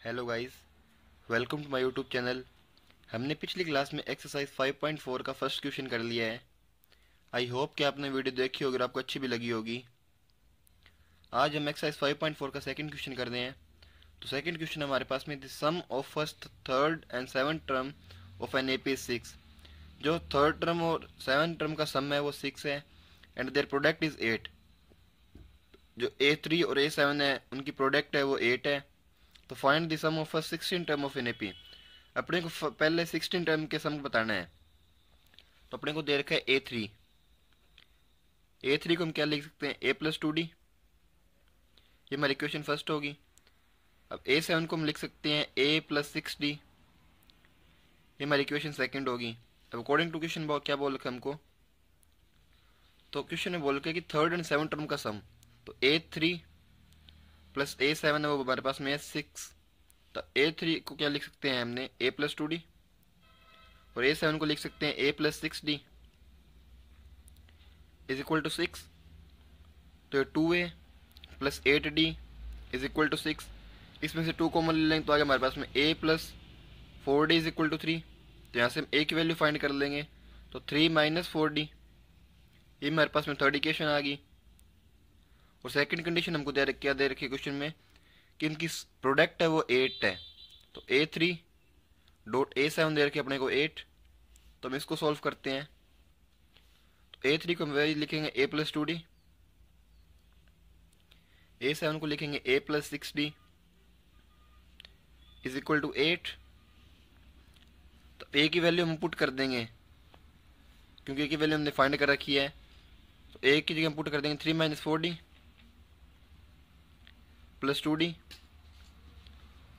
Hello guys, welcome to my YouTube channel. हमने पिछली class में एक्सरसाइज 5.4 का फर्स्ट क्वेश्चन कर लिया है। आई होप कि आपने वीडियो देखी होगी और आपको अच्छी भी लगी होगी। आज हम एक्सरसाइज 5.4 का सेकंड क्वेश्चन कर रहे हैं। तो सेकंड क्वेश्चन हमारे पास में the sum of first, third and seventh term of an AP is 6। जो थर्ड टर्म और सेवंथ टर्म का सम है वो 6 है एंड देयर प्रोडक्ट इज 8। जो A3 और A7 है उनकी प्रोडक्ट है वो 8 है। तो find the sum of first 16 term of an AP. अपने को पहले 16 टर्म के सम बताना है। तो अपने को दे रखा है A3। A3 को हम क्या लिख सकते हैं, A+2D। ये हमारी इक्वेशन फर्स्ट होगी। अब A7 को हम लिख सकते हैं A+6D। ये हमारी इक्वेशन सेकंड होगी। अब अकॉर्डिंग टू क्वेश्चन क्या बोल रखा है हमको, तो क्वेश्चन में बोल रखा है कि थर्ड एंड सेवन टर्म का सम। तो A3 प्लस A7 है वो हमारे पास में है 6। तो A3 को क्या लिख सकते हैं हमने A+2D और A7 को लिख सकते हैं A+6D इज इक्वल टू 6। तो 2A plus 8D is equal to 6। इसमें से 2 कॉमन ले लेंगे तो आगे हमारे पास में A+4D इज इक्वल टू 3। तो यहाँ से हम A की वैल्यू फाइंड कर लेंगे। तो 3 माइनस 4D, ये हमारे पास में थर्ड इक्वेशन आ गई। और सेकंड कंडीशन हमको क्या दे रखी है क्वेश्चन में कि इनकी प्रोडक्ट है वो 8 है। तो A3 डॉट A7 दे रखी है अपने को 8। तो हम इसको सॉल्व करते हैं। तो A3 को हम वैल्यू लिखेंगे A+2D, A7 को लिखेंगे A+6D इज इक्वल टू 8। तो A की वैल्यू हम पुट कर देंगे क्योंकि A की वैल्यू हमने फाइंड कर रखी है। तो A की जगह हम पुट कर देंगे 3 माइनस 4D प्लस 2D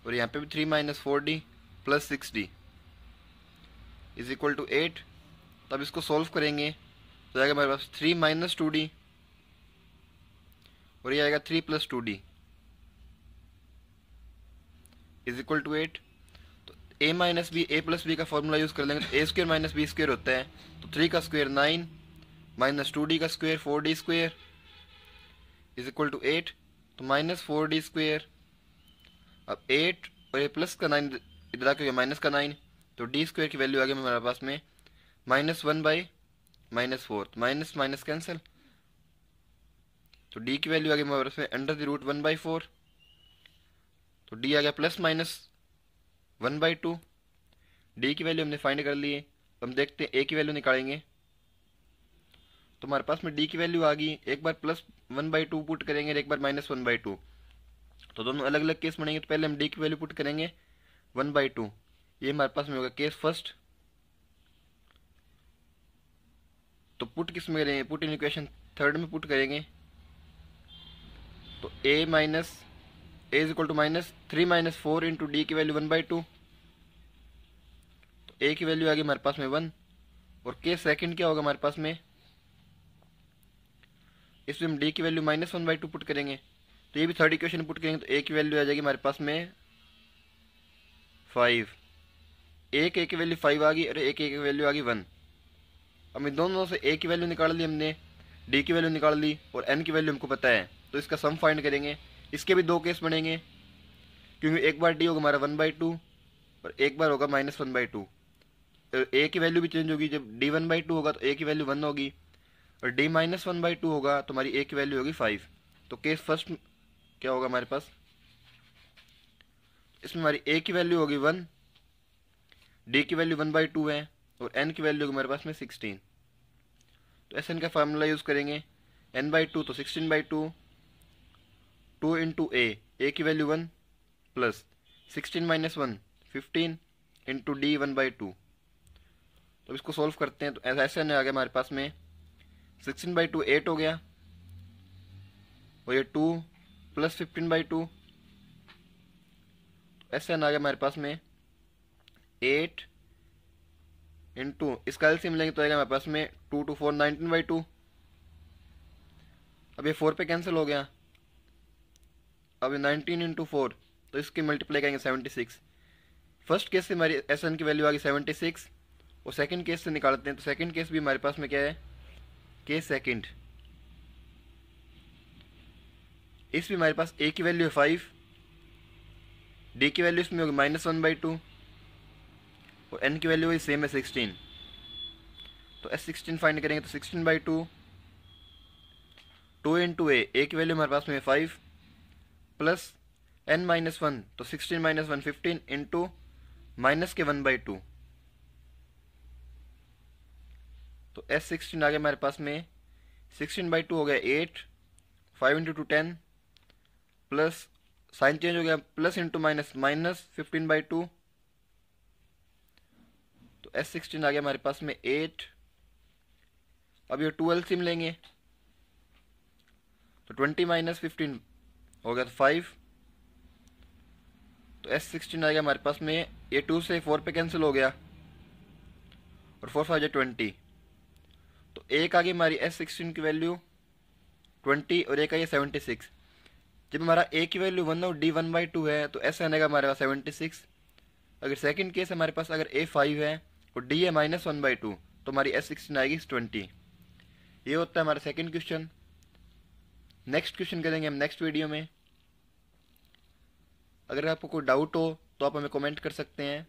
और यहाँ पे भी 3 minus 4D plus 6D is equal to 8। तब इसको सॉल्व करेंगे तो आएगा हमारे पास 3 माइनस 2D और ये आएगा 3 plus 2D is equal to 8। तो A माइनस बी A+B का फॉर्मूला यूज़ कर लेंगे। तो A square minus b square होता है। तो 3 का स्क्वायर 9 माइनस 2D का square 4D square is equal to 8। तो माइनस 4D स्क्वायर। अब 8 और ये प्लस का 9 इधर आके माइनस का 9। तो D स्क्वायर की वैल्यू आ गई हमारे पास में -1/-4। Minus minus cancel. तो D की वैल्यू आ गई हमारे पास में √1/4। तो D आ गया +-1/2। D की वैल्यू हमने फाइंड कर ली है। हम देखते हैं A की वैल्यू निकालेंगे। तो हमारे पास में D की वैल्यू आ गई। एक बार +1/2 पुट करेंगे और एक बार -1/2। तो दोनों अलग अलग केस बनेंगे। तो पहले हम D की वैल्यू पुट करेंगे 1/2। ये हमारे पास में होगा केस फर्स्ट। तो पुट किस में करेंगे, पुट इन इक्वेशन थर्ड में पुट करेंगे। तो A is equal to -3 - 4 into D की वैल्यू 1/2। तो A की वैल्यू आ गई हमारे पास में 1। और केस सेकंड क्या होगा हमारे पास में, इसमें हम D की वैल्यू -1/2 पुट करेंगे। तो ये भी थर्ड इक्वेशन पुट करेंगे। तो A की वैल्यू आ जाएगी हमारे पास में 5। एक A की वैल्यू 5 आ गई और एक A की वैल्यू आ गई 1। अब इन दोनों से A की वैल्यू निकाल ली हमने, D की वैल्यू निकाल ली और N की वैल्यू हमको पता है। तो इसका सम फाइंड करेंगे। इसके भी दो केस बनेंगे क्योंकि एक बार D होगा हमारा 1/2 और एक बार होगा -1/2। A की वैल्यू भी चेंज होगी। जब D 1/2 होगा तो A की वैल्यू 1 होगी और D -1/2 होगा तो हमारी A की वैल्यू होगी 5। तो केस फर्स्ट क्या होगा हमारे पास, इसमें हमारी A की वैल्यू होगी 1, D की वैल्यू 1/2 है और N की वैल्यू होगी हमारे पास में 16। तो SN का फार्मूला यूज़ करेंगे। n/2 तो 16/2, 2 इंटू A की वैल्यू 1 प्लस 16 - 1 15 इंटू D 1/2। तो इसको सॉल्व करते हैं। तो ऐसा आ गया हमारे पास में 16/2 8 हो गया और ये 2 प्लस 15/2। ऐसे आ गया हमारे पास में 8 इंटू, इसका एलसीएम लेंगे तो आएगा हमारे पास में 2 to 4 19/2। अब ये 4 पे कैंसिल हो गया। अब ये 19 इंटू 4 तो इसकी मल्टीप्लाई करेंगे 76। फर्स्ट केस से हमारी SN की वैल्यू आ गई 76 और सेकंड केस से निकालते हैं। तो सेकंड केस भी हमारे पास में क्या है, केस सेकंड। इस भी हमारे पास A की वैल्यू है 5, डी की वैल्यू इसमें होगी -1/2 और एन की वैल्यू वही सेम है 16। तो S16 फाइंड करेंगे तो 16/2 2 इंटू ए की वैल्यू हमारे पास में 5 प्लस n-1 तो 16 - 1 15 इंटू माइनस के 1/2 तो S16 आ गया हमारे पास में 16/2 हो गया 8 5 इंटू 2 10 प्लस साइन चेंज हो गया प्लस इंटू माइनस -15/2 तो S16 आ गया हमारे पास में 8। अब ये 2 एलसीएम लेंगे तो 20 - 15 हो गया तो 5 तो S16 आ गया हमारे पास में ये 2 से 4 पे कैंसिल हो गया और 4 5 20 तो एक आ गई हमारी S16 की वैल्यू 20 और एक आई है 76। जब हमारा ए की वैल्यू 1 और डी 1/2 है तो एस आने का हमारे पास 76। अगर सेकंड केस हमारे पास अगर ए 5 है और डी है -1/2 तो हमारी S16 आएगी 20। ये होता है हमारा सेकंड क्वेश्चन। नेक्स्ट क्वेश्चन करेंगे हम नेक्स्ट वीडियो में। अगर आपको कोई डाउट हो तो आप हमें कमेंट कर सकते हैं।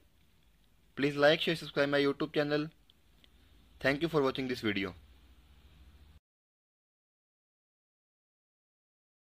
Please like share subscribe my YouTube channel. Thank you for watching this video.